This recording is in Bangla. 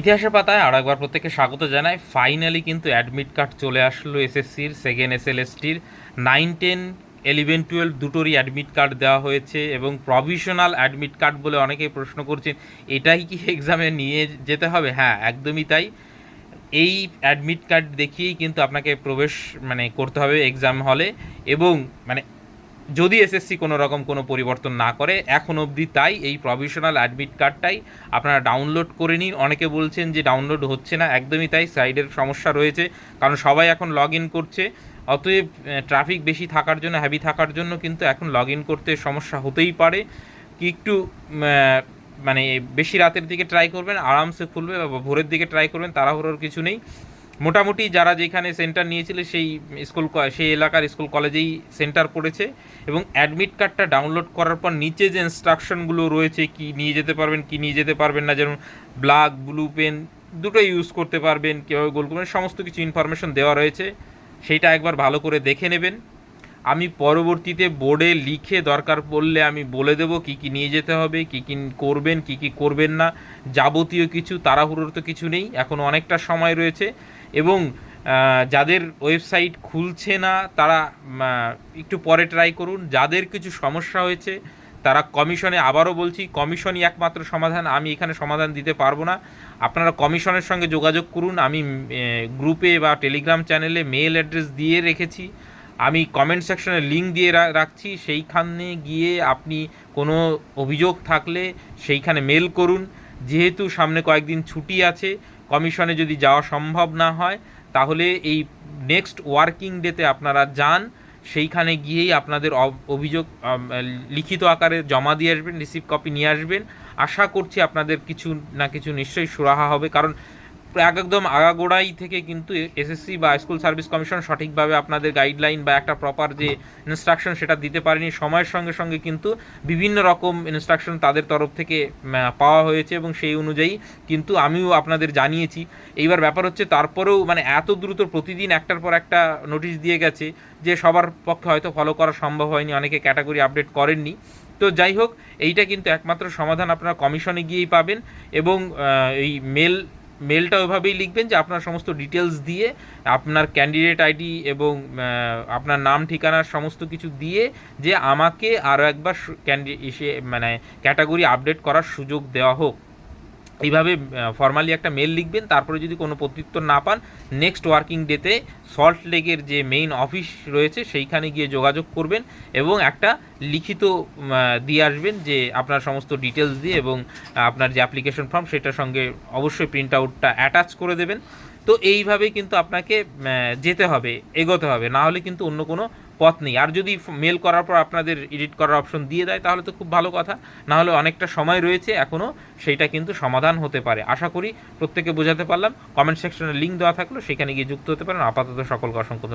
ইতিহাসের পাতায় আর একবার প্রত্যেককে স্বাগত জানাই। ফাইনালি কিন্তু অ্যাডমিট কার্ড চলে আসলো এসএসসির সেকেন্ড এসএলএসটির 9, 10, 11, 12 দুটোরই অ্যাডমিট কার্ড দেওয়া হয়েছে এবং প্রভিশনাল অ্যাডমিট কার্ড বলে অনেকেই প্রশ্ন করছেন এটাই কি এক্সামে নিয়ে যেতে হবে। হ্যাঁ, একদমই তাই। এই অ্যাডমিট কার্ড দেখিয়েই কিন্তু আপনাকে প্রবেশ করতে হবে এক্সাম হলে। এবং মানে যদি এসএসসি কোনো রকম কোনো পরিবর্তন না করে, এখন অবধি তাই, এই প্রভিশনাল অ্যাডমিট কার্ডটাই আপনারা ডাউনলোড করে নিন। অনেকে বলছেন যে ডাউনলোড হচ্ছে না, একদমই তাই, সাইডের সমস্যা রয়েছে, কারণ সবাই এখন লগ ইন করছে। অতএব ট্রাফিক বেশি থাকার জন্য, হ্যাভি থাকার জন্য কিন্তু এখন লগ ইন করতে সমস্যা হতেই পারে। কি একটু মানে বেশি রাতের দিকে ট্রাই করবেন, আরামসে খুলবে, বা ভোরের দিকে ট্রাই করবেন, তাড়াহুড়োর কিছু নেই। মোটামুটি যারা যেখানে সেন্টার নিয়েছিল সেই সেই এলাকার স্কুল কলেজেই সেন্টার পড়েছে। এবং অ্যাডমিট কার্ডটা ডাউনলোড করার পর নিচে যে ইনস্ট্রাকশনগুলো রয়েছে, কি নিয়ে যেতে পারবেন কি নিয়ে যেতে পারবেন না, যেমন ব্ল্যাক ব্লু পেন দুটোই ইউজ করতে পারবেন, কীভাবে গোল করবেন, সমস্ত কিছু ইনফরমেশন দেওয়া রয়েছে, সেইটা একবার ভালো করে দেখে নেবেন। আমি পরবর্তীতে বোর্ডে লিখে দরকার পড়লে আমি বলে দেবো কী কী নিয়ে যেতে হবে, কী কী করবেন কী কী করবেন না। যাবতীয় কিছু, তাড়াহুড়োর তো কিছু নেই, এখনও অনেকটা সময় রয়েছে। এবং যাদের ওয়েবসাইট খুলছে না তারা একটু পরে ট্রাই করুন। যাদের কিছু সমস্যা হয়েছে তারা কমিশনে, আবারও বলছি, কমিশনই একমাত্র সমাধান, আমি এখানে সমাধান দিতে পারবো না। আপনারা কমিশনের সঙ্গে যোগাযোগ করুন। আমি গ্রুপে বা টেলিগ্রাম চ্যানেলে মেল অ্যাড্রেস দিয়ে রেখেছি, আমি কমেন্ট সেকশনে লিঙ্ক দিয়ে রাখছি, সেইখানে গিয়ে আপনি কোনো অভিযোগ থাকলে সেইখানে মেল করুন। যেহেতু সামনে কয়েকদিন ছুটি আছে, কমিশনে যদি যাওয়া সম্ভব না হয় তাহলে এই নেক্সট ওয়ার্কিং ডেতে আপনারা যান, সেইখানে গিয়েই আপনাদের অভিযোগ লিখিত আকারে জমা দিয়ে আসবেন, রিসিভ কপি নিয়ে আসবেন। আশা করছি আপনাদের কিছু না কিছু নিশ্চয়ই সুরাহা হবে, কারণ একদম আগাগোড়াই থেকে কিন্তু এসএসসি বা স্কুল সার্ভিস কমিশন সঠিকভাবে আপনাদের গাইডলাইন বা একটা প্রপার যে ইনস্ট্রাকশন সেটা দিতে পারেনি। সময়ের সঙ্গে সঙ্গে কিন্তু বিভিন্ন রকম ইনস্ট্রাকশন তাদের তরফ থেকে পাওয়া হয়েছে এবং সেই অনুযায়ী কিন্তু আমিও আপনাদের জানিয়েছি। এইবার ব্যাপার হচ্ছে তারপরেও এত দ্রুত প্রতিদিন একটার পর একটা নোটিশ দিয়ে গেছে যে সবার পক্ষে হয়তো ফলো করা সম্ভব হয়নি, অনেকে ক্যাটাগরি আপডেট করেননি। তো যাই হোক, এইটা কিন্তু একমাত্র সমাধান আপনারা কমিশনে গিয়েই পাবেন। এবং এই মেলটা ওইভাবেই লিখবেন যে আপনার সমস্ত ডিটেলস দিয়ে, আপনার ক্যান্ডিডেট আইডি এবং আপনার নাম ঠিকানার সমস্ত কিছু দিয়ে, যে আমাকে আরও একবার ক্যাটাগরি আপডেট করার সুযোগ দেওয়া হোক। এইভাবে ফর্মালি একটা মেল লিখবেন। তারপরে যদি কোনো প্রত্যুত্তর না পান, নেক্সট ওয়ার্কিং ডেতে সল্ট লেকের যে মেইন অফিস রয়েছে সেইখানে গিয়ে যোগাযোগ করবেন এবং একটা লিখিত দিয়ে আসবেন যে আপনার সমস্ত ডিটেলস দিয়ে, এবং আপনার যে অ্যাপ্লিকেশন ফর্ম সেটার সঙ্গে অবশ্যই প্রিন্ট আউটটা অ্যাটাচ করে দেবেন। তো এইভাবেই কিন্তু আপনাকে যেতে হবে, এগোতে হবে, না হলে কিন্তু অন্য কোনো পথ নেই। আর যদি মেল করার পর আপনাদের এডিট করার অপশন দিয়ে দেয় তাহলে তো খুব ভালো কথা, না হলে অনেকটা সময় রয়েছে এখনও, সেইটা কিন্তু সমাধান হতে পারে। আশা করি প্রত্যেকে বোঝাতে পারলাম। কমেন্ট সেকশনে লিঙ্ক দেওয়া থাকলো, সেখানে গিয়ে যুক্ত হতে পারেন। আপাতত সকলকে অসংখ্য ধন্যবাদ।